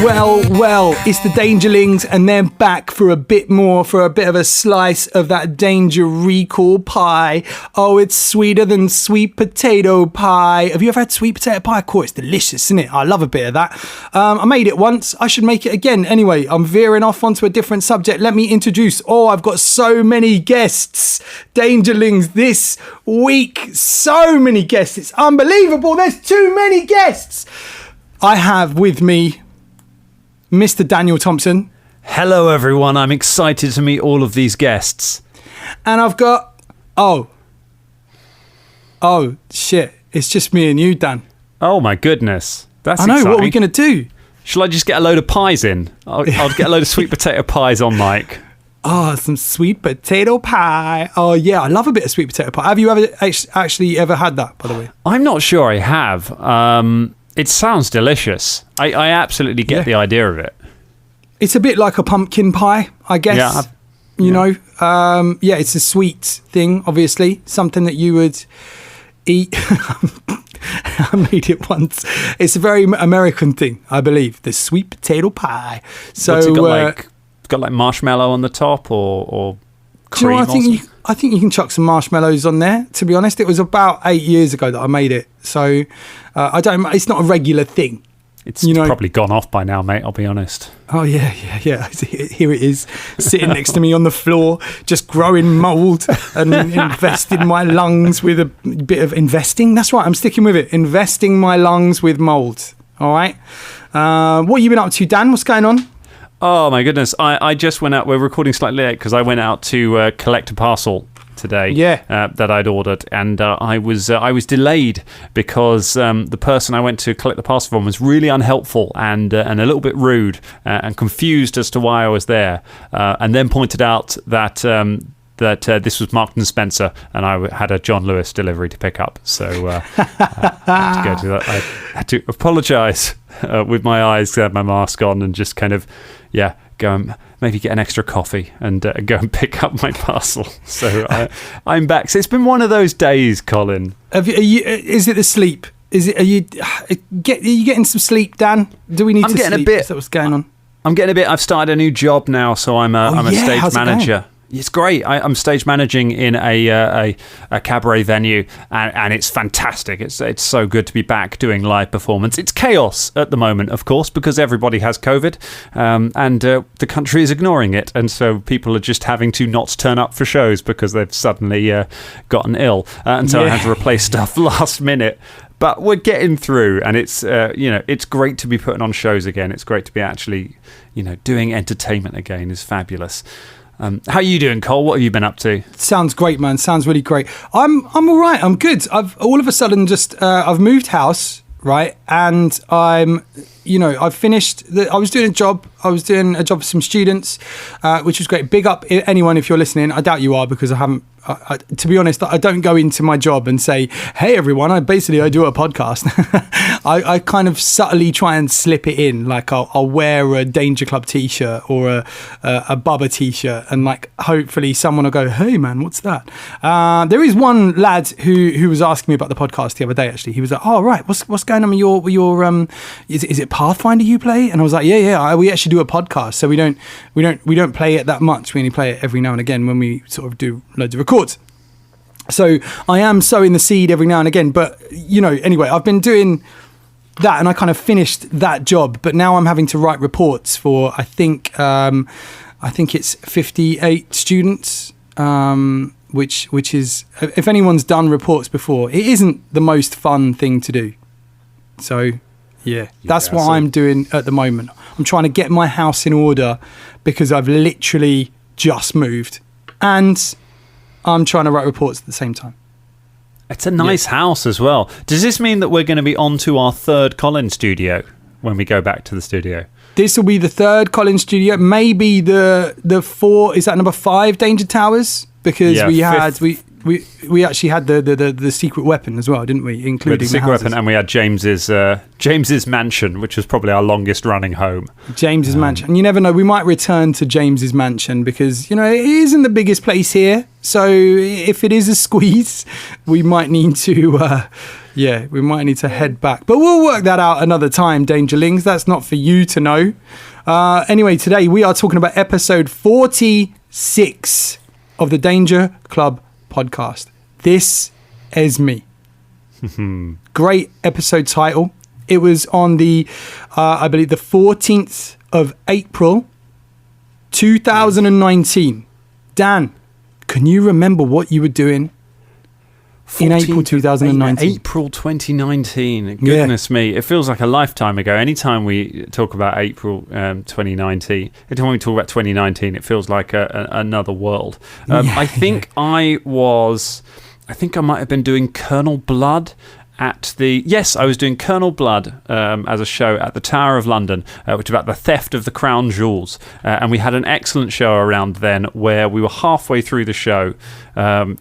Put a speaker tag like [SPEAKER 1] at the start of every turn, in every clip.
[SPEAKER 1] Well, it's the Dangerlings, and they're back for a bit of a slice of that Danger Recall pie. Oh, it's sweeter than sweet potato pie. Have you ever had sweet potato pie? Of course, it's delicious, isn't it? I love a bit of that. I made it once. I should make it again. Anyway, I'm veering off onto a different subject. Let me introduce. Oh, I've got so many guests. Dangerlings this week. So many guests. It's unbelievable. There's too many guests. I have with me Mr. Daniel Thompson.
[SPEAKER 2] Hello, everyone. I'm excited to meet all of these guests.
[SPEAKER 1] And I've got... Oh, shit. It's just me and you, Dan.
[SPEAKER 2] Oh, my goodness. That's
[SPEAKER 1] exciting.
[SPEAKER 2] Exciting.
[SPEAKER 1] What are we going to do?
[SPEAKER 2] Shall I just get a load of pies in? I'll get a load of sweet potato pies on mic.
[SPEAKER 1] Oh, some sweet potato pie. Oh, yeah. I love a bit of sweet potato pie. Have you ever actually ever had that, by the way?
[SPEAKER 2] I'm not sure I have. It sounds delicious. I absolutely get the idea of it.
[SPEAKER 1] It's a bit like a pumpkin pie, I guess.
[SPEAKER 2] Yeah.
[SPEAKER 1] You know? It's a sweet thing, obviously. Something that you would eat. I made it once. It's a very American thing, I believe. The sweet potato pie. So
[SPEAKER 2] what's it got like marshmallow on the top or cream?
[SPEAKER 1] Do you know, I think you can chuck some marshmallows on there. To be honest, it was about 8 years ago that I made it, so it's not a regular thing.
[SPEAKER 2] It's probably gone off by now, mate. I'll be honest.
[SPEAKER 1] Oh yeah. Here it is, sitting next to me on the floor, just growing mould and investing my lungs with a bit of investing. That's right. I'm sticking with it. Investing my lungs with mould. All right. What have you been up to, Dan? What's going on?
[SPEAKER 2] Oh my goodness! I just went out. We're recording slightly late because I went out to collect a parcel today. That I'd ordered, and I was delayed because the person I went to collect the parcel from was really unhelpful and a little bit rude and confused as to why I was there, and then pointed out that this was Marks & Spencer, and I had a John Lewis delivery to pick up. So I had to go to that. I had to apologise with my eyes, my mask on, and just kind of, go and maybe get an extra coffee and go and pick up my parcel. So I'm back. So it's been one of those days, Colin.
[SPEAKER 1] Is it the sleep? Are you getting some sleep, Dan? Do we need to sleep? Is that what's going on?
[SPEAKER 2] I'm getting a bit. I've started a new job now, so I'm a stage manager. It's great. I'm stage managing in a cabaret venue, and it's fantastic. It's so good to be back doing live performance. It's chaos at the moment, of course, because everybody has COVID, and the country is ignoring it, and so people are just having to not turn up for shows because they've suddenly gotten ill, and so I had to replace stuff last minute. But we're getting through, and it's it's great to be putting on shows again. It's great to be actually doing entertainment again. Is fabulous. How are you doing, Cole? What have you been up to?
[SPEAKER 1] Sounds great, man. Sounds really great. I'm all right. I'm good. I've all of a sudden just I've moved house, right? And I've finished. I was doing a job. for some students, which was great. Big up anyone if you're listening. I doubt you are, because I haven't. To be honest, I don't go into my job and say, "Hey, everyone, I do a podcast." I kind of subtly try and slip it in. Like I'll wear a Danger Club t-shirt or a Bubba t-shirt, and like hopefully someone will go, "Hey, man, what's that?" There is one lad who was asking me about the podcast the other day. Actually, he was like, "Oh, right, what's going on with your is it Pathfinder you play?" And I was like, "Yeah, we actually do a podcast, so we don't play it that much. We only play it every now and again when we sort of do loads of records." So I am sowing the seed every now and again, but anyway, I've been doing that, and I kind of finished that job, but now I'm having to write reports for I think it's 58 students, which is, if anyone's done reports before, it isn't the most fun thing to do. So that's what I'm doing at the moment. I'm trying to get my house in order because I've literally just moved, and I'm trying to write reports at the same time.
[SPEAKER 2] It's a nice house as well. Does this mean that we're going to be on to our third Colin studio when we go back to the studio?
[SPEAKER 1] This will be the third Colin studio. Maybe the four, is that number 5 Danger Towers? Because We actually had the secret weapon as well, didn't we? Including
[SPEAKER 2] the secret weapon, and we had James's mansion, which was probably our longest running home.
[SPEAKER 1] James's mansion, and you never know, we might return to James's mansion because it isn't the biggest place here. So if it is a squeeze, we might need to. We might need to head back, but we'll work that out another time, Dangerlings. That's not for you to know. Anyway, today we are talking about episode 46 of the Danger Club podcast. This is me. Great episode title. It was on the, I believe, the 14th of April, 2019. Dan, can you remember what you were doing in April 2019?
[SPEAKER 2] April 2019. Goodness me. It feels like a lifetime ago. Anytime we talk about April 2019, anytime we talk about 2019, it feels like another world. I think I might have been doing Colonel Blood I was doing Colonel Blood as a show at the Tower of London, which is about the theft of the crown jewels. And we had an excellent show around then where we were halfway through the show,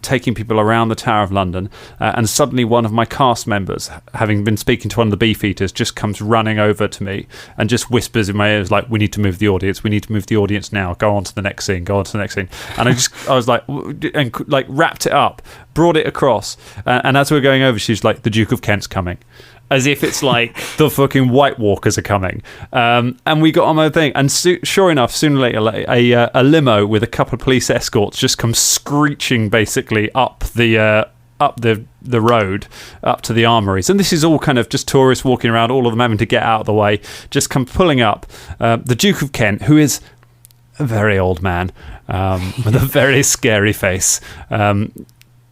[SPEAKER 2] taking people around the Tower of London, and suddenly one of my cast members, having been speaking to one of the Beefeaters, just comes running over to me and just whispers in my ears like, we need to move the audience now, go on to the next scene. And I was like, and like wrapped it up, brought it across, and as we were going over, she's like, the Duke of Kent's coming, as if it's like the fucking White Walkers are coming. And we got on my thing, and sure enough, sooner or later, a limo with a couple of police escorts just comes screeching basically up the road up to the armories, and this is all kind of just tourists walking around, all of them having to get out of the way, just come pulling up. The Duke of Kent, who is a very old man with a very scary face,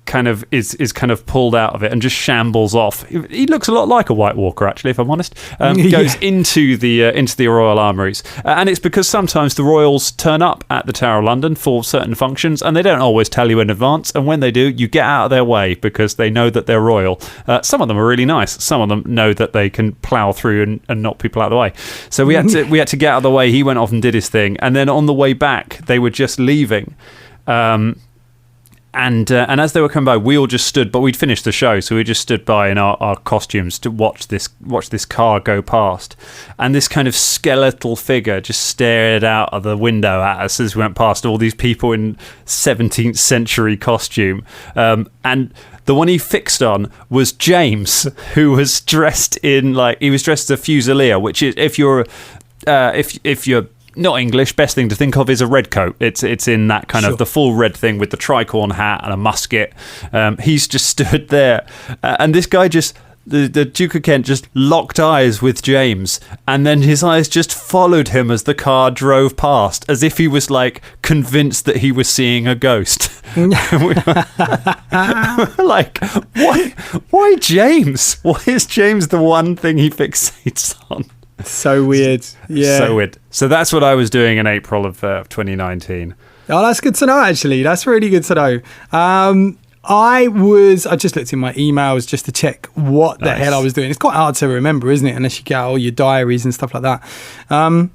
[SPEAKER 2] kind of is kind of pulled out of it and just shambles off. He looks a lot like a White Walker, actually, if I'm honest. Goes into the Royal Armouries, and it's because sometimes the royals turn up at the Tower of London for certain functions, and they don't always tell you in advance. And when they do, you get out of their way because they know that they're royal. Some of them are really nice. Some of them know that they can plough through and knock people out of the way. So we had to get out of the way. He went off and did his thing, and then on the way back, they were just leaving. And as they were coming by, we all just stood, but we'd finished the show, so we just stood by in our costumes to watch this car go past. And this kind of skeletal figure just stared out of the window at us as we went past, all these people in 17th century costume. And the one he fixed on was James, who was dressed as a Fusilier, which is, if you're not English, best thing to think of is a red coat. It's in that kind of the full red thing with the tricorn hat and a musket. He's just stood there, and this guy the Duke of Kent just locked eyes with James, and then his eyes just followed him as the car drove past, as if he was like convinced that he was seeing a ghost. Like, why James? Why is James the one thing he fixates on?
[SPEAKER 1] So weird. Yeah.
[SPEAKER 2] So weird. So that's what I was doing in April of 2019.
[SPEAKER 1] Oh, that's good to know, actually. That's really good to know. I just looked in my emails just to check what the hell I was doing. It's quite hard to remember, isn't it? Unless you get all your diaries and stuff like that. I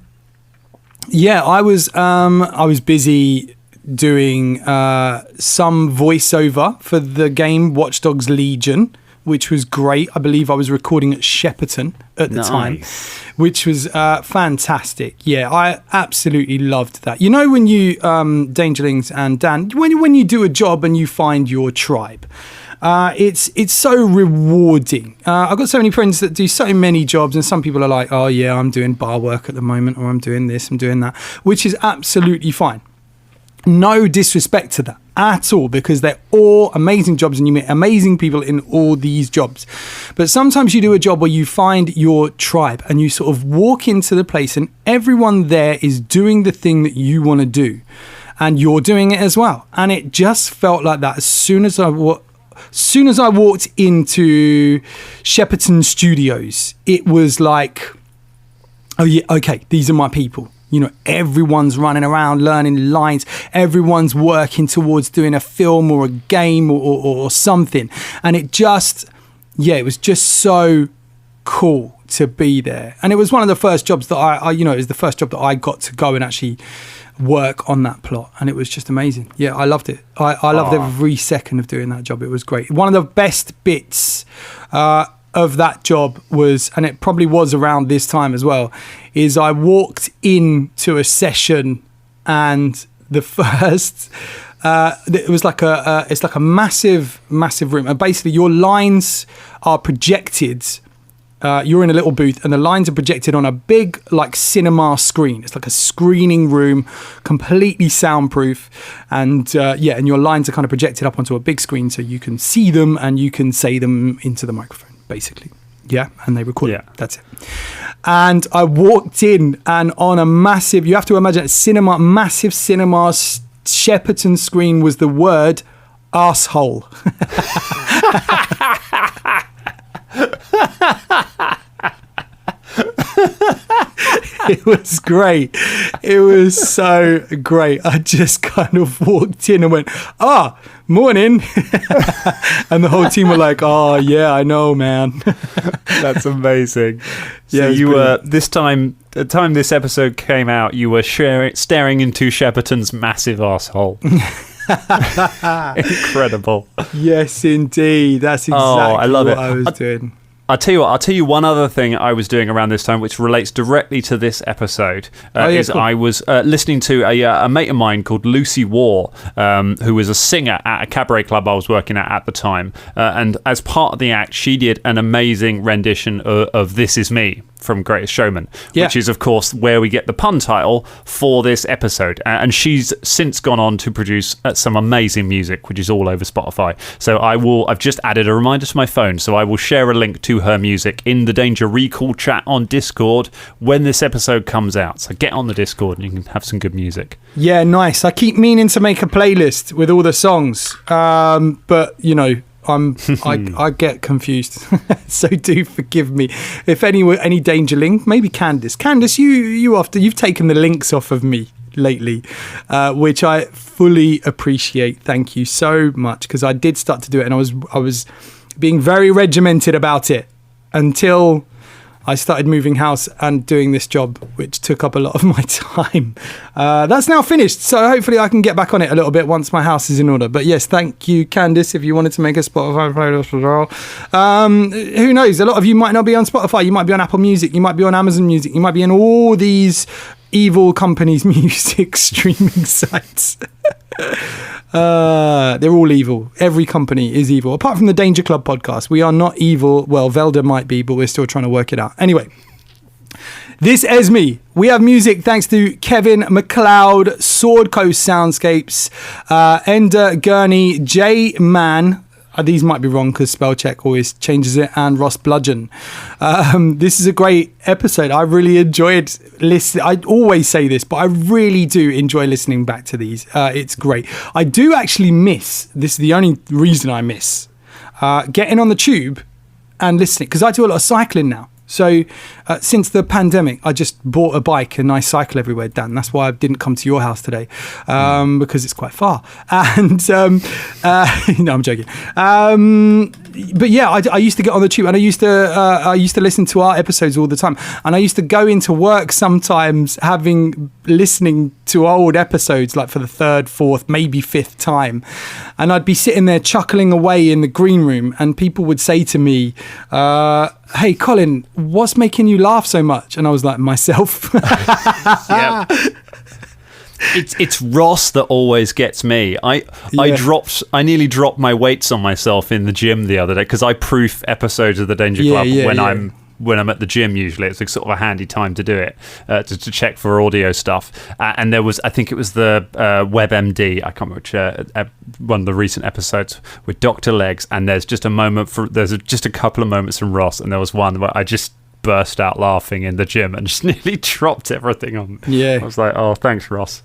[SPEAKER 1] was busy doing some voiceover for the game Watch Dogs Legion, which was great. I believe I was recording at Shepperton at the time, which was fantastic. Yeah, I absolutely loved that. You know, when you, Dangerlings and Dan, when you do a job and you find your tribe, it's so rewarding. I've got so many friends that do so many jobs, and some people are like, oh yeah, I'm doing bar work at the moment, or I'm doing this, I'm doing that, which is absolutely fine. No disrespect to that at all, because they're all amazing jobs and you meet amazing people in all these jobs. But sometimes you do a job where you find your tribe and you sort of walk into the place and everyone there is doing the thing that you want to do and you're doing it as well. And it just felt like that as soon as I walked into Shepperton Studios. It was like, oh yeah, okay, these are my people. You know, everyone's running around learning lines. Everyone's working towards doing a film or a game or something. And it was just so cool to be there. And it was one of the first jobs that it was the first job that I got to go and actually work on that plot, and it was just amazing. Yeah, I loved it. I loved every second of doing that job. It was great. One of the best bits of that job was, and it probably was around this time as well, is I walked into a session and the first it was like it's like a massive room, and basically your lines are projected. You're in a little booth and the lines are projected on a big like cinema screen. It's like a screening room, completely soundproof, and and your lines are kind of projected up onto a big screen so you can see them and you can say them into the microphone, basically. Yeah, and they record it. That's it. And I walked in, and on a massive, you have to imagine massive cinema Shepperton screen was the word arsehole. It was great. It was so great. I just kind of walked in and went, morning. And the whole team were like, oh, yeah, I know, man.
[SPEAKER 2] That's amazing. So you were, the time this episode came out, you were staring into Shepperton's massive arsehole. Incredible.
[SPEAKER 1] Yes, indeed. That's exactly what I was doing.
[SPEAKER 2] I'll tell you one other thing I was doing around this time, which relates directly to this episode. Cool. I was listening to a mate of mine called Lucy Waugh, who was a singer at a cabaret club I was working at the time. And as part of the act, she did an amazing rendition of This Is Me from Greatest Showman, which is, of course, where we get the pun title for this episode. And she's since gone on to produce some amazing music, which is all over Spotify. So I've just added a reminder to my phone, so I will share a link to her music in the Danger Recall chat on Discord when this episode comes out. So get on the Discord and you can have some good music.
[SPEAKER 1] Yeah, nice. I keep meaning to make a playlist with all the songs, but, you know, I get confused, so do forgive me. If any Danger link, maybe Candice, you've taken the links off of me lately, which I fully appreciate. Thank you so much, because I did start to do it, and I was being very regimented about it until I started moving house and doing this job, which took up a lot of my time. That's now finished, so hopefully I can get back on it a little bit once my house is in order. But yes, thank you, Candice, if you wanted to make a Spotify playlist as well. Who knows? A lot of you might not be on Spotify. You might be on Apple Music. You might be on Amazon Music. You might be in all these evil companies' music streaming sites. They're all evil. Every company is evil, apart from the Danger Club podcast. We are not evil. Well, Velda might be, but we're still trying to work it out. Anyway, this is me. We have music thanks to Kevin MacLeod, Sword Coast Soundscapes, Ender Gurney, J Man. These might be wrong because spell check always changes it, and Ross Bludgeon. This is a great episode. I really enjoyed listening. I always say this, but I really do enjoy listening back to these. It's great. I do actually miss, this is the only reason I miss, getting on the tube and listening, because I do a lot of cycling now. So since the pandemic, I just bought a bike and I cycle everywhere, Dan. That's why I didn't come to your house today, because it's quite far. And no, I'm joking. But yeah, I used to get on the tube, and I used to listen to our episodes all the time. And I used to go into work sometimes listening to old episodes, like for the third, fourth, maybe fifth time. And I'd be sitting there chuckling away in the green room, and people would say to me, hey, Colin, what's making you laugh so much? And I was like, myself.
[SPEAKER 2] Yep. It's Ross that always gets me. I nearly dropped my weights on myself in the gym the other day, because I proof episodes of the Danger Club when I'm at the gym. Usually it's like sort of a handy time to do it, to check for audio stuff. And there was, I think it was the WebMD, I can't remember which, one of the recent episodes with Dr. Legs, and there's just a couple of moments from Ross, and there was one where I just burst out laughing in the gym and just nearly dropped everything on. Yeah, I was like, oh, thanks, Ross.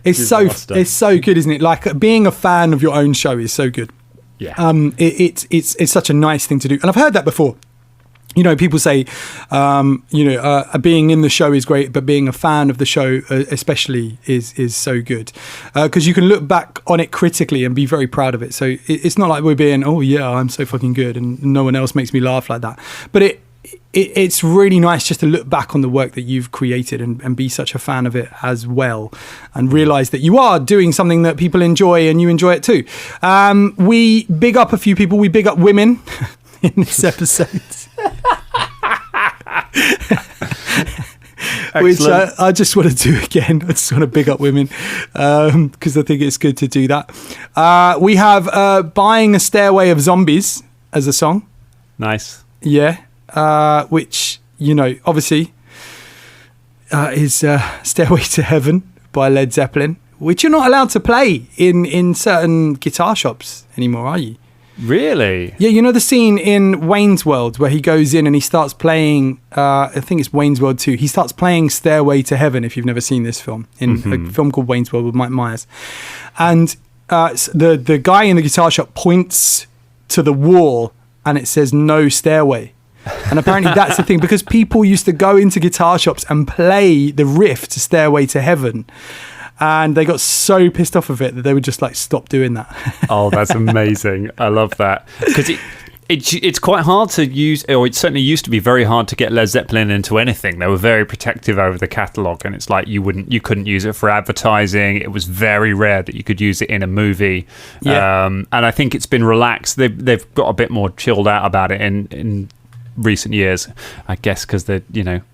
[SPEAKER 1] It's so good, isn't it? Like, being a fan of your own show is so good.
[SPEAKER 2] Yeah.
[SPEAKER 1] It's such a nice thing to do, and I've heard that before. You know, people say, being in the show is great, but being a fan of the show especially is so good, because you can look back on it critically and be very proud of it. So it's not like we're being, oh yeah, I'm so fucking good and no one else makes me laugh like that. But it's really nice just to look back on the work that you've created and be such a fan of it as well, and realize that you are doing something that people enjoy and you enjoy it too. We big up a few people. We big up women in this episode. Which I just want to do again. I just want to big up women because I think it's good to do that. We have Buying a Stairway of Zombies as a song.
[SPEAKER 2] Nice.
[SPEAKER 1] Yeah. Which, obviously is Stairway to Heaven by Led Zeppelin, which you're not allowed to play in certain guitar shops anymore, are you?
[SPEAKER 2] Really?
[SPEAKER 1] Yeah, the scene in Wayne's World where he goes in and he starts playing, I think it's Wayne's World 2, he starts playing Stairway to Heaven, if you've never seen this film, in a film called Wayne's World with Mike Myers. And the guy in the guitar shop points to the wall and it says no stairway. And apparently that's the thing, because people used to go into guitar shops and play the riff to Stairway to Heaven. And they got so pissed off of it that they would just stop doing that.
[SPEAKER 2] Oh, that's amazing. I love that. Because it's quite hard to use, or it certainly used to be very hard to get Led Zeppelin into anything. They were very protective over the catalogue, and it's like you couldn't use it for advertising. It was very rare that you could use it in a movie. Yeah. And I think it's been relaxed. They've got a bit more chilled out about it in recent years, I guess, because they're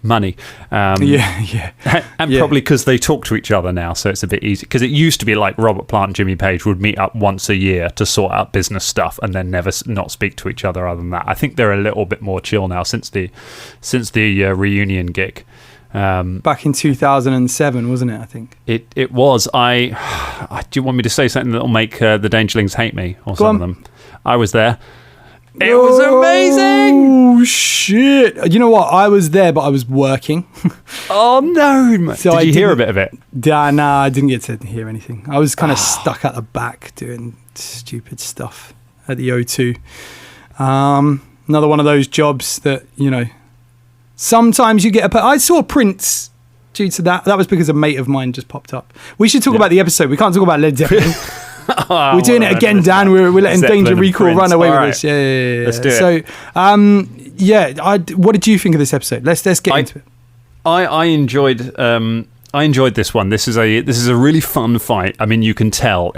[SPEAKER 2] money,
[SPEAKER 1] yeah
[SPEAKER 2] and probably because they talk to each other now, so it's a bit easy. Because it used to be like Robert Plant and Jimmy Page would meet up once a year to sort out business stuff and then never not speak to each other other than that. I think they're a little bit more chill now since the reunion gig
[SPEAKER 1] back in 2007, wasn't it? I think
[SPEAKER 2] it was. Do you want me to say something that'll make the Dangerlings hate me, or some of them? I was there. It was amazing.
[SPEAKER 1] Oh shit! You know what? I was there, but I was working.
[SPEAKER 2] Oh no! So Did you hear a bit of it?
[SPEAKER 1] Nah, I didn't get to hear anything. I was kind of stuck at the back doing stupid stuff at the O2. Another one of those jobs that sometimes you get I saw Prince due to that. That was because a mate of mine just popped up. We should talk about the episode. We can't talk about Led Zeppelin. We're doing it again, Dan. We're letting
[SPEAKER 2] Zeppelin
[SPEAKER 1] Danger Recall run away with
[SPEAKER 2] this.
[SPEAKER 1] us. Yeah.
[SPEAKER 2] Let's do it.
[SPEAKER 1] So, what did you think of this episode? Let's get into it.
[SPEAKER 2] I enjoyed this one. This is a really fun fight. I mean, you can tell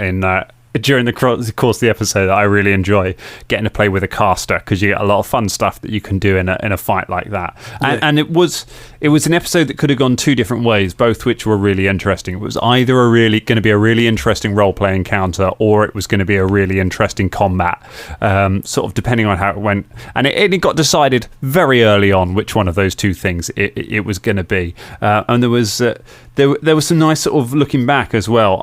[SPEAKER 2] during the course of the episode that I really enjoy getting to play with a caster, because you get a lot of fun stuff that you can do in a fight like that. And it was an episode that could have gone two different ways, both which were really interesting. It was either going to be a really interesting role-play encounter, or it was going to be a really interesting combat, sort of depending on how it went. And it got decided very early on which one of those two things it was going to be. And there was some nice sort of looking back as well.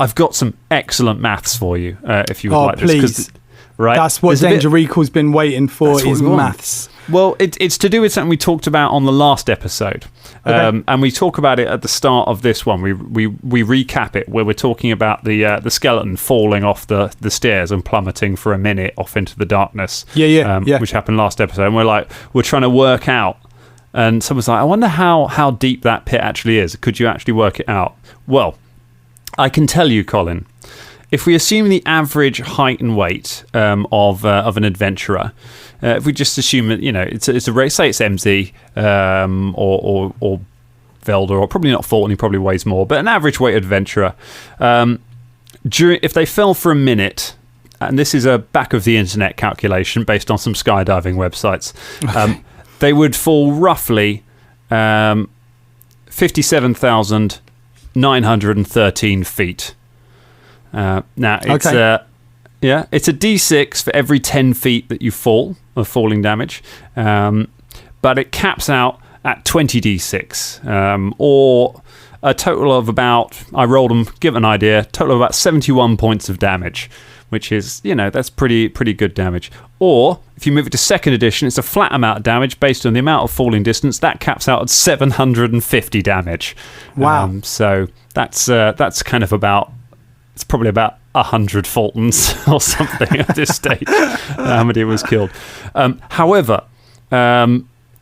[SPEAKER 2] I've got some excellent maths for you, if you would like
[SPEAKER 1] please.
[SPEAKER 2] This. Right?
[SPEAKER 1] That's what Danger Recall's been waiting for, is maths.
[SPEAKER 2] Well, it's to do with something we talked about on the last episode. Okay. And we talk about it at the start of this one. We recap it, where we're talking about the skeleton falling off the stairs and plummeting for a minute off into the darkness.
[SPEAKER 1] Yeah.
[SPEAKER 2] Which happened last episode. And we're trying to work out. And someone's like, I wonder how deep that pit actually is. Could you actually work it out? Well, I can tell you, Colin, if we assume the average height and weight of an adventurer, if we just assume that it's a race, say it's MZ or Velda, or probably not Fulton, he probably weighs more, but an average weight adventurer, if they fell for a minute, and this is a back of the internet calculation based on some skydiving websites, they would fall roughly 57,913 feet. Now it's it's a D6 for every 10 feet that you fall of falling damage, but it caps out at 20 D6, or a total of about, I rolled them, give an idea, total of about 71 points of damage, which is, that's pretty good damage. Or if you move it to second edition, it's a flat amount of damage based on the amount of falling distance. That caps out at 750 damage.
[SPEAKER 1] Wow.
[SPEAKER 2] So that's kind of about, it's probably about 100 Fultons or something at this stage, how many was killed. However,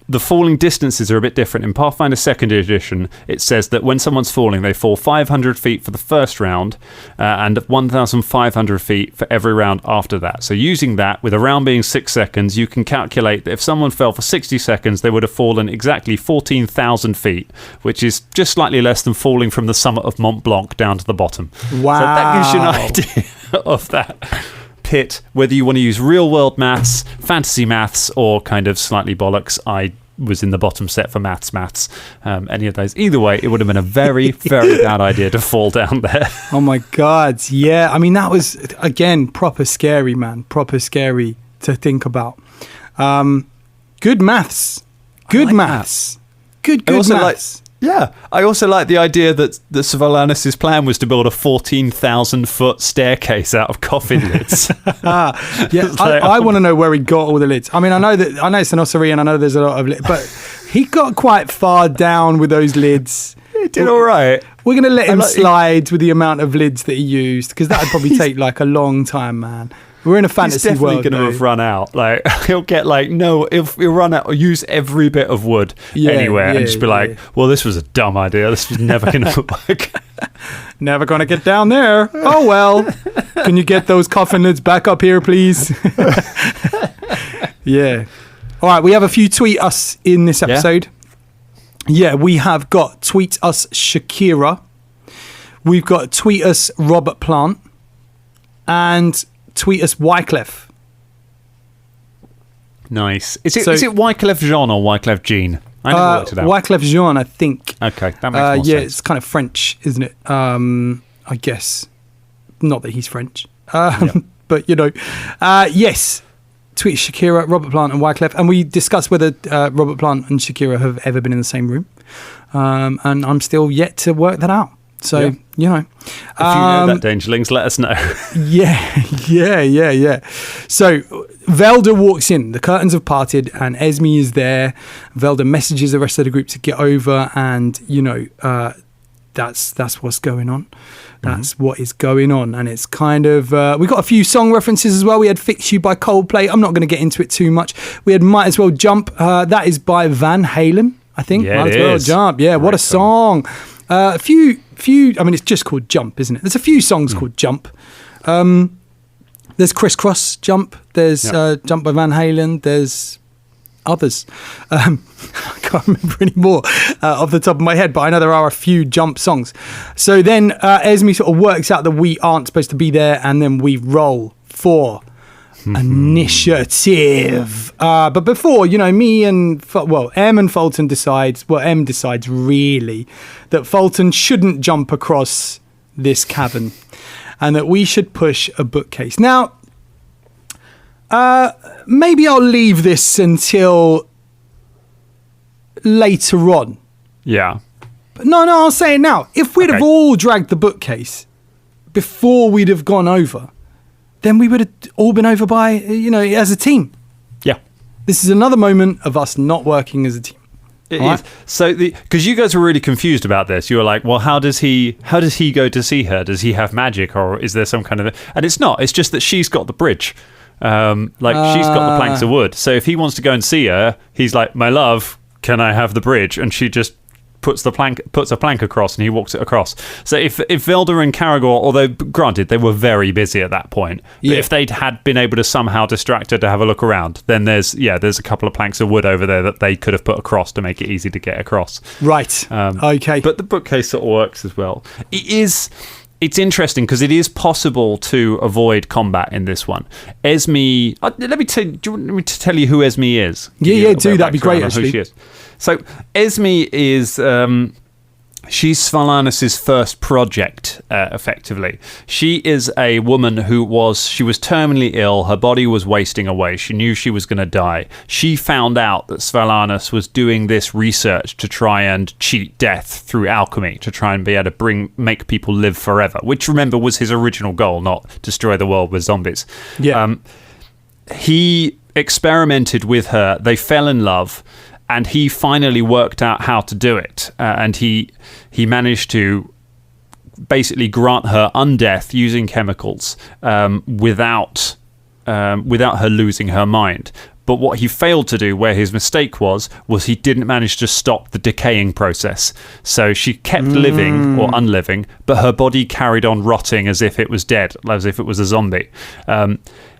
[SPEAKER 2] the falling distances are a bit different. In Pathfinder 2nd Edition, it says that when someone's falling, they fall 500 feet for the first round and 1,500 feet for every round after that. So using that, with a round being 6 seconds, you can calculate that if someone fell for 60 seconds, they would have fallen exactly 14,000 feet, which is just slightly less than falling from the summit of Mont Blanc down to the bottom.
[SPEAKER 1] Wow.
[SPEAKER 2] So that gives you an idea of that pit, whether you want to use real world maths, fantasy maths, or kind of slightly bollocks. I was in the bottom set for maths, any of those. Either way, it would have been a very, very bad idea to fall down there.
[SPEAKER 1] Oh my God. Yeah. I mean, that was, again, proper scary, man. Proper scary to think about. Good maths. Good maths. Good maths.
[SPEAKER 2] I also like the idea that Savalanus' plan was to build a 14,000-foot staircase out of coffin lids.
[SPEAKER 1] I want to know where he got all the lids. I mean, I know it's an ossuary and I know there's a lot of lids, but he got quite far down with those lids.
[SPEAKER 2] He did all right.
[SPEAKER 1] We're going to let him slide with the amount of lids that he used, because that would probably take like a long time, man. We're in a fantasy world.
[SPEAKER 2] He's definitely going to have run out. Like, he'll get like, he'll run out or use every bit of wood anywhere and just be like, well, this was a dumb idea. This was never going to work.
[SPEAKER 1] Never going to get down there. Oh, well. Can you get those coffin lids back up here, please? Yeah. All right. We have a few tweet us in this episode. Yeah, we have got tweet us Shakira. We've got tweet us Robert Plant. And tweet us Wyclef.
[SPEAKER 2] Nice. Is it Wyclef Jean or Wyclef Jean? I never worked it out.
[SPEAKER 1] Wyclef Jean, I think.
[SPEAKER 2] Okay, that makes more sense.
[SPEAKER 1] Yeah, it's kind of French, isn't it? I guess. Not that he's French. But, yes. Tweet Shakira, Robert Plant and Wyclef. And we discussed whether Robert Plant and Shakira have ever been in the same room. And I'm still yet to work that out. So,
[SPEAKER 2] If you know that, Dangerlings, let us know.
[SPEAKER 1] Yeah. So, Velda walks in. The curtains have parted and Esme is there. Velda messages the rest of the group to get over and, that's what's going on. That's what is going on. And it's kind of... we got a few song references as well. We had Fix You by Coldplay. I'm not going to get into it too much. We had Might As Well Jump. That is by Van Halen, I think.
[SPEAKER 2] Yeah,
[SPEAKER 1] Might As Well Jump. Yeah, what a song. A few, I mean, it's just called Jump, isn't it? There's a few songs called Jump. There's Crisscross Jump. There's Jump by Van Halen. There's others. I can't remember any more off the top of my head, but I know there are a few Jump songs. So then Esme sort of works out that we aren't supposed to be there, and then we roll for initiative. But before, me and Em and Fulton Em decides really that Fulton shouldn't jump across this cavern and that we should push a bookcase. Now, maybe I'll leave this until later on.
[SPEAKER 2] Yeah.
[SPEAKER 1] But no, I'll say it now. If we'd have all dragged the bookcase before we'd have gone over, then we would have all been over by, as a team.
[SPEAKER 2] Yeah.
[SPEAKER 1] This is another moment of us not working as a team.
[SPEAKER 2] It is. So, because you guys were really confused about this, you were like, well, how does he go to see her? Does he have magic, or is there some kind of... And it's not. It's just that she's got the bridge. She's got the planks of wood. So if he wants to go and see her, he's like, my love, can I have the bridge? And she just puts a plank across and he walks it across. So if Velda and Caragor, although granted they were very busy at that point, but if they'd had been able to somehow distract her to have a look around, then there's a couple of planks of wood over there that they could have put across to make it easy to get across.
[SPEAKER 1] Right. Okay.
[SPEAKER 2] But the bookcase sort of works as well. It's interesting because it is possible to avoid combat in this one. Esme, do you want me to tell you who Esme is?
[SPEAKER 1] Yeah, do. That'd be great, actually.
[SPEAKER 2] Who she is. So Esme is she's Svalanus' first project, effectively. She is a woman who was terminally ill. Her body was wasting away. She knew she was going to die. She found out that Svalanus was doing this research to try and cheat death through alchemy, to try and be able to make people live forever, which, remember, was his original goal, not destroy the world with zombies.
[SPEAKER 1] Yeah.
[SPEAKER 2] He experimented with her. They fell in love. And he finally worked out how to do it. And he managed to basically grant her undeath using chemicals without her losing her mind. But what he failed to do, where his mistake was he didn't manage to stop the decaying process. So she kept living or unliving, but her body carried on rotting as if it was dead, as if it was a zombie.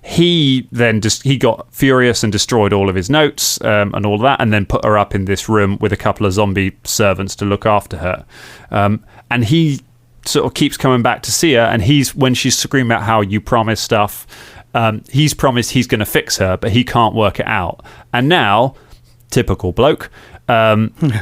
[SPEAKER 2] He then he got furious and destroyed all of his notes and all of that, and then put her up in this room with a couple of zombie servants to look after her. And he sort of keeps coming back to see her, and when she's screaming about how you promised stuff, he's promised he's going to fix her, but he can't work it out. And now, typical bloke,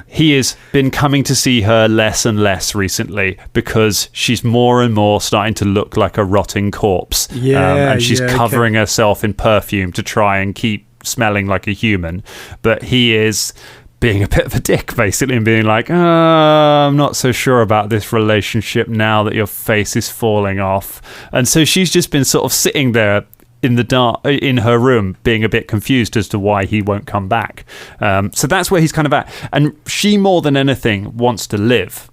[SPEAKER 2] he has been coming to see her less and less recently because she's more and more starting to look like a rotting corpse. And she's covering herself in perfume to try and keep smelling like a human. But he is being a bit of a dick, basically, and being like, I'm not so sure about this relationship now that your face is falling off. And so she's just been sort of sitting there in the dark in her room, being a bit confused as to why he won't come back. So that's where he's kind of at. And she, more than anything, wants to live,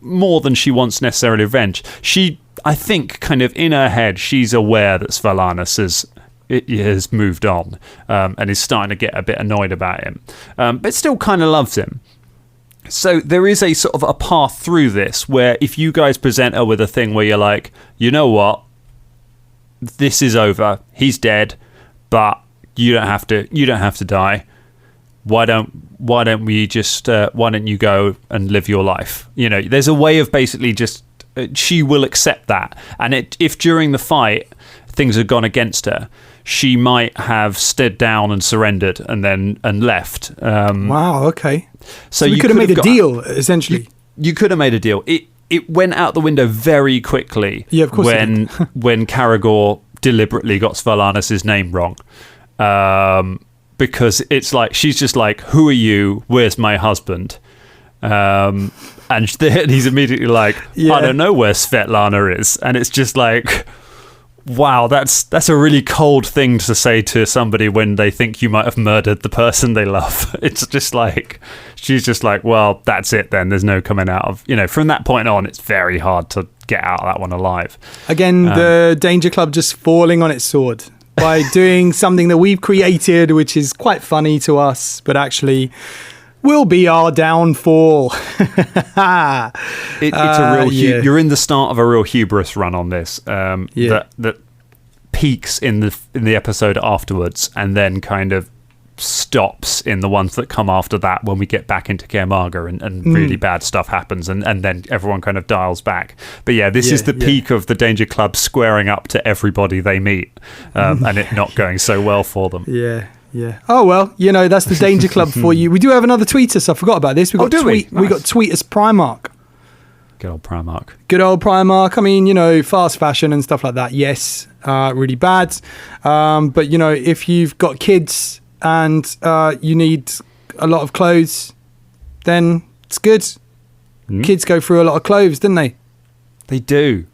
[SPEAKER 2] more than she wants necessarily revenge. She, I think, kind of in her head, she's aware that Sverlanas has moved on and is starting to get a bit annoyed about him, but still kind of loves him. So there is a sort of a path through this where if you guys present her with a thing where you're like, you know what, this is over, he's dead, but you don't have to die. Why don't you go and live your life? There's a way of basically just she will accept that, and if during the fight things had gone against her, she might have stood down and surrendered and left.
[SPEAKER 1] Wow, okay.
[SPEAKER 2] So
[SPEAKER 1] you could have made a deal, essentially.
[SPEAKER 2] You could have made a deal. It went out the window very quickly.
[SPEAKER 1] Yeah, of course.
[SPEAKER 2] When Caragor deliberately got Sverlanas' name wrong. Because it's like, she's just like, who are you? Where's my husband? And he's immediately like, I don't know where Svetlana is. And it's just like, wow, that's a really cold thing to say to somebody when they think you might have murdered the person they love. It's just like, she's just like, well, that's it then. There's no coming out of, from that point on, it's very hard to get out of that one alive.
[SPEAKER 1] Again, the Danger Club just falling on its sword by doing something that we've created, which is quite funny to us, but actually will be our downfall.
[SPEAKER 2] It's a real you're in the start of a real hubris run on this that peaks in the episode afterwards and then kind of stops in the ones that come after that when we get back into Kermaga and really bad stuff happens and then everyone kind of dials back. But this is the peak of the Danger Club squaring up to everybody they meet and it not going so well for them.
[SPEAKER 1] Yeah. Oh, well, that's the Danger Club for you. We do have another tweetus. I forgot about this. We got Tweetus Primark.
[SPEAKER 2] Good old Primark.
[SPEAKER 1] I mean, fast fashion and stuff like that. Yes, really bad. But, if you've got kids and you need a lot of clothes, then it's good. Kids go through a lot of clothes, don't they?
[SPEAKER 2] They do.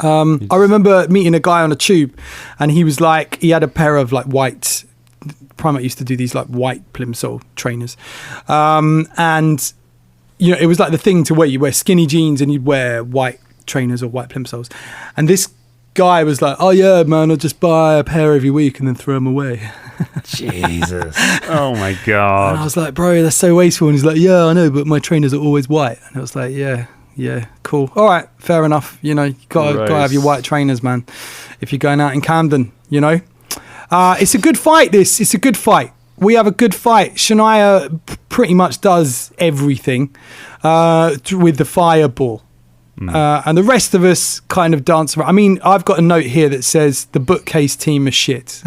[SPEAKER 1] I remember meeting a guy on a tube and he was like, he had a pair of like white, Primark used to do these like white plimsoll trainers. And, it was like the thing to wear. You wear skinny jeans and you'd wear white trainers or white plimsolls. And this guy was like, oh yeah, man, I'll just buy a pair every week and then throw them away.
[SPEAKER 2] Jesus. Oh my God.
[SPEAKER 1] And I was like, bro, that's so wasteful. And he's like, yeah, I know, but my trainers are always white. And I was like, yeah, cool. All right, fair enough. You gotta have your white trainers, man, if you're going out in Camden, It's a good fight, It's a good fight. We have a good fight. Shania pretty much does everything with the fireball. And the rest of us kind of dance around. I mean, I've got a note here that says the bookcase team is shit.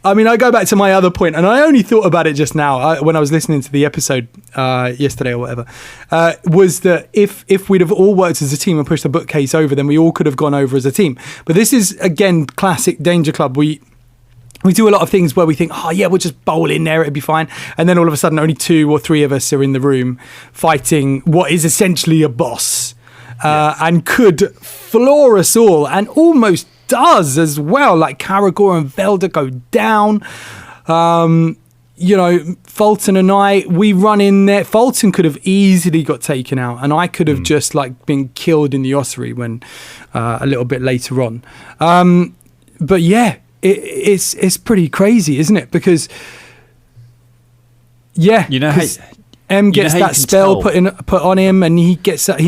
[SPEAKER 1] I mean, I go back to my other point, and I only thought about it just now when I was listening to the episode yesterday or whatever, was that if we'd have all worked as a team and pushed the bookcase over, then we all could have gone over as a team. But this is, again, classic Danger Club. We do a lot of things where we think, oh yeah, we'll just bowl in there, it'll be fine. And then all of a sudden only 2 or 3 of us are in the room fighting what is essentially a boss and could floor us all and almost does as well. Like Caragor and Velda go down. Fulton and I, we run in there. Fulton could have easily got taken out and I could have just like been killed in the ossuary when a little bit later on. but yeah, it's pretty crazy, isn't it? Because M gets that spell put on him, and he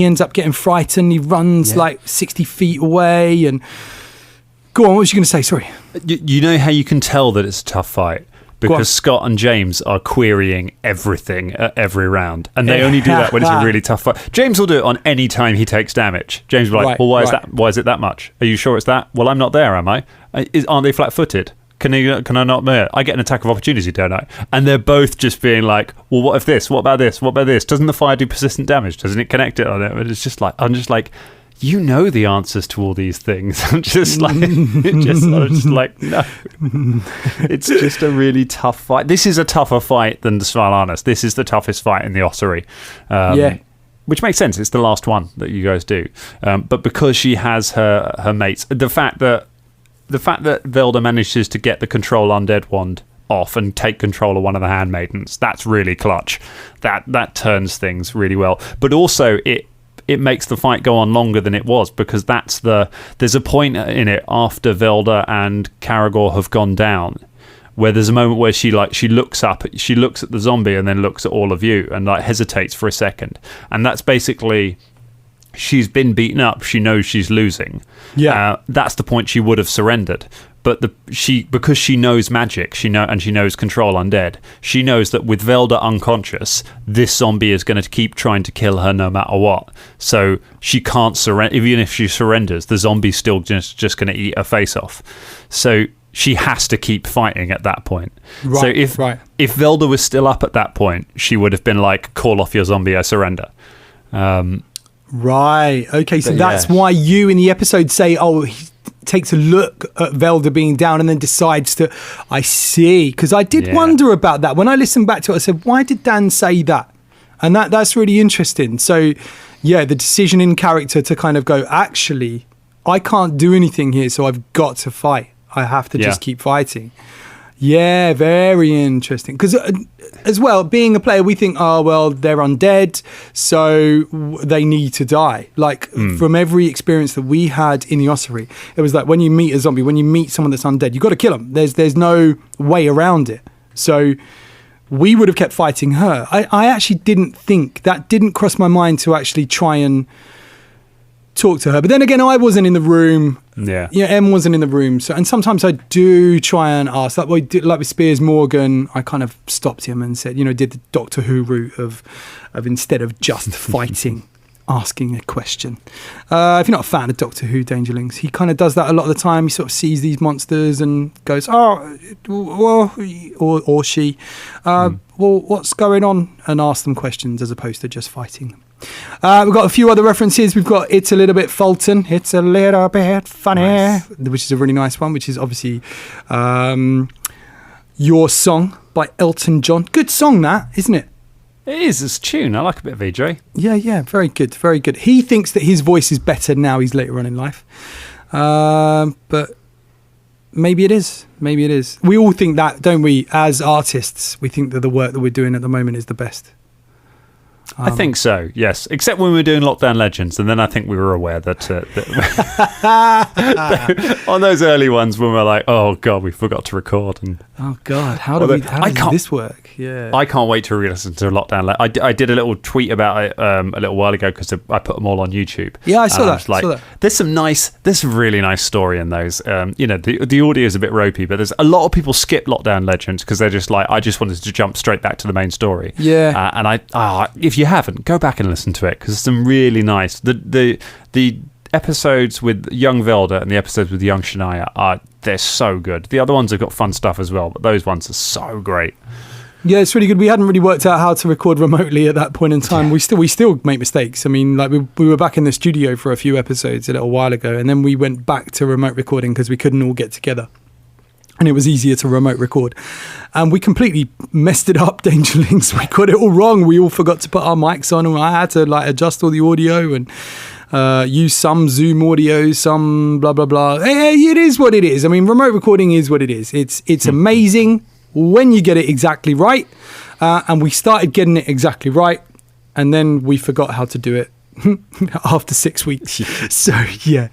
[SPEAKER 1] ends up getting frightened. He runs like 60 feet away. And go on, what was you going to say? Sorry.
[SPEAKER 2] You know how you can tell that it's a tough fight? Because Scott and James are querying everything at every round. And they only do that when it's a really tough fight. James will do it on any time he takes damage. James will be like, well, why is it that much? Are you sure it's that? Well, I'm not there, am I? Aren't they flat-footed? Can I not bear it? I get an attack of opportunity, don't I? And they're both just being like, well, what if this? What about this? What about this? Doesn't the fire do persistent damage? Doesn't it connect it on it? And it's just like, you know the answers to all these things. I'm just like, no. It's just a really tough fight. This is a tougher fight than the Svalana's. This is the toughest fight in the Ossuary. Which makes sense. It's the last one that you guys do. But because she has her mates, the fact that Velda manages to get the Control Undead wand off and take control of one of the handmaidens, that's really clutch. That turns things really well. But also it makes the fight go on longer than it was, because there's a point in it after Velda and Caragor have gone down where there's a moment where she looks up, she looks at the zombie and then looks at all of you and like hesitates for a second, and that's basically, she's been beaten up, she knows she's losing. That's the point she would have surrendered. But because she knows magic, she knows Control Undead, she knows that with Velda unconscious, this zombie is going to keep trying to kill her no matter what. So she can't surrender. Even if she surrenders, the zombie's still just going to eat her face off. So she has to keep fighting at that point. So if Velda was still up at that point, she would have been like, call off your zombie, I surrender.
[SPEAKER 1] Right. Okay. So that's why you in the episode say, he takes a look at Velda being down and then decides to. I see. Because I did wonder about that when I listened back to it. I said, why did Dan say that? And that's really interesting. So, the decision in character to kind of go, actually, I can't do anything here, so I've got to fight. I have to just keep fighting. Yeah, very interesting. Because as well, being a player, we think, they're undead, so they need to die. Like, from every experience that we had in the Ossuary, it was like when you meet a zombie, when you meet someone that's undead, you've got to kill them. There's no way around it. So we would have kept fighting her. I actually didn't cross my mind to actually try and talk to her. But then again, I wasn't in the room. M wasn't in the room. So, and sometimes I do try and ask, like with Spears Morgan, I kind of stopped him and said, did the Doctor Who route of instead of just fighting, asking a question. If you're not a fan of Doctor Who Dangerlings, he kind of does that a lot of the time. He sort of sees these monsters and goes, or she, well, what's going on? And ask them questions as opposed to just fighting them. We've got a few other references. We've got It's a Little Bit Fulton, It's a Little Bit Funny, which is a really nice one, which is obviously Your Song by Elton John. Good song, that, isn't it?
[SPEAKER 2] It is. It's a tune. I like a bit of VJ.
[SPEAKER 1] Yeah. Very good. Very good. He thinks that his voice is better now he's later on in life. But maybe it is. Maybe it is. We all think that, don't we? As artists, we think that the work that we're doing at the moment is the best.
[SPEAKER 2] I think so, yes. Except when we were doing Lockdown Legends, and then I think we were aware that on those early ones when we were like, oh God, we forgot to record. And
[SPEAKER 1] oh God, how does this work? Yeah,
[SPEAKER 2] I can't wait to re-listen to Lockdown. I did a little tweet about it a little while ago because I put them all on YouTube.
[SPEAKER 1] Yeah, I saw that.
[SPEAKER 2] There's some really nice story in those. The audio is a bit ropey, but there's a lot of people skip Lockdown Legends because they're just like, I just wanted to jump straight back to the main story.
[SPEAKER 1] Yeah,
[SPEAKER 2] and if you haven't, go back and listen to it because there's some really nice. The episodes with young Velda and the episodes with young Shania they're so good. The other ones have got fun stuff as well, but those ones are so great.
[SPEAKER 1] Yeah, it's really good. We hadn't really worked out how to record remotely at that point in time. We still make mistakes. I mean, like we were back in the studio for a few episodes a little while ago, and then we went back to remote recording because we couldn't all get together. And it was easier to remote record. And we completely messed it up, Dangerlings. We got it all wrong. We all forgot to put our mics on, and I had to adjust all the audio and use some Zoom audio, some blah, blah, blah. It is what it is. I mean, remote recording is what it is. It's amazing when you get it exactly right. And we started getting it exactly right, and then we forgot how to do it after 6 weeks. So yeah.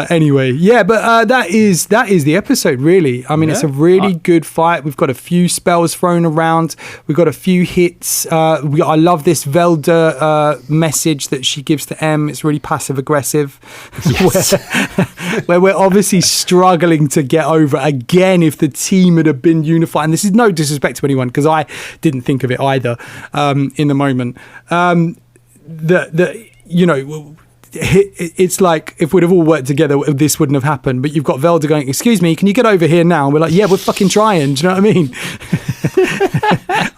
[SPEAKER 1] Anyway, yeah, but that is the episode, really. I mean, it's a really good fight. We've got a few spells thrown around. We've got a few hits. I love this Velda message that she gives to M. It's really passive aggressive, where we're obviously struggling to get over again if the team had have been unified. And this is no disrespect to anyone, because I didn't think of it either in the moment. It's like if we'd have all worked together, this wouldn't have happened. But you've got Velda going, "Excuse me, can you get over here now?" And we're like, "Yeah, we're fucking trying." Do you know what I mean?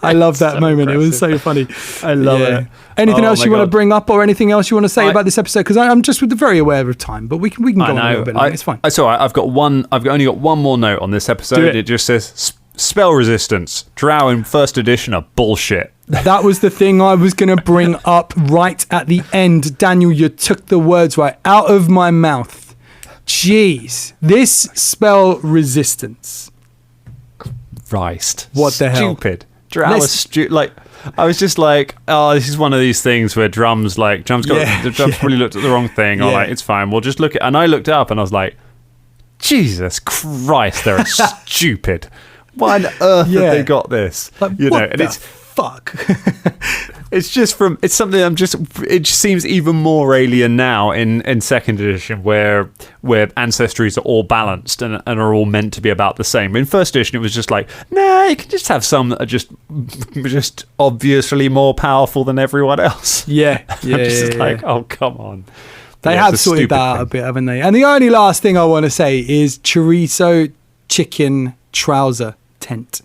[SPEAKER 1] I love that moment. Impressive. It was so funny.
[SPEAKER 2] I love it.
[SPEAKER 1] Anything else you want to bring up, or anything else you want to say about this episode? Because I'm just very aware of time, but we can go on a little bit longer. It's fine.
[SPEAKER 2] It's all right. I've only got one more note on this episode. It just says spell resistance. Drow in first edition are bullshit.
[SPEAKER 1] That was the thing I was going to bring up right at the end. Daniel, you took the words right out of my mouth. Jeez. This spell resistance.
[SPEAKER 2] Christ.
[SPEAKER 1] What the hell?
[SPEAKER 2] Stupid. Drow is stupid. Like, I was just like, oh, this is one of these things where Drum's probably looked at the wrong thing. Or like, it's fine. We'll just look at. And I looked up and I was like, Jesus Christ, they're stupid. Why on earth have they got this?
[SPEAKER 1] Like, and it's fuck.
[SPEAKER 2] It's something it just seems even more alien now in second edition, where ancestries are all balanced and are all meant to be about the same. In first edition, it was just like, nah, you can just have some that are just obviously more powerful than everyone else. Oh, come on.
[SPEAKER 1] They have sorted that out a bit, haven't they? And the only last thing I want to say is chorizo chicken trouser tent.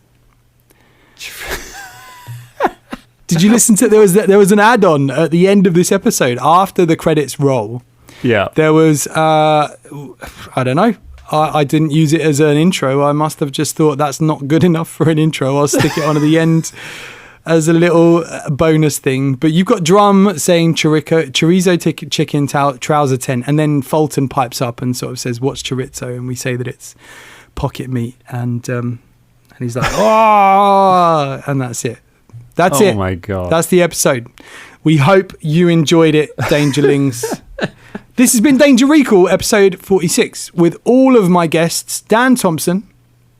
[SPEAKER 1] Did you listen to there was an add-on at the end of this episode after the credits roll?
[SPEAKER 2] Yeah.
[SPEAKER 1] There was I don't know. I didn't use it as an intro. I must have just thought that's not good enough for an intro. I'll stick it on at the end as a little bonus thing. But you've got Drum saying chorizo chicken trouser tent, and then Fulton pipes up and sort of says, "What's chorizo?" And we say that it's pocket meat, and he's like, "Oh," and that's it. That's it.
[SPEAKER 2] Oh my God.
[SPEAKER 1] That's the episode. We hope you enjoyed it, Dangerlings. This has been Danger Recall, episode 46, with all of my guests, Dan Thompson.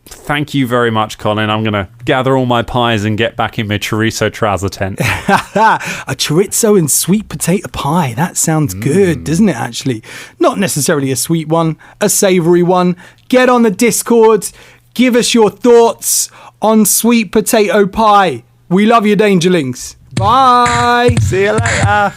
[SPEAKER 2] Thank you very much, Colin. I'm going to gather all my pies and get back in my chorizo trouser tent.
[SPEAKER 1] A chorizo and sweet potato pie. That sounds good, doesn't it, actually? Not necessarily a sweet one, a savoury one. Get on the Discord. Give us your thoughts on sweet potato pie. We love you, Dangerlings. Bye.
[SPEAKER 2] See you later.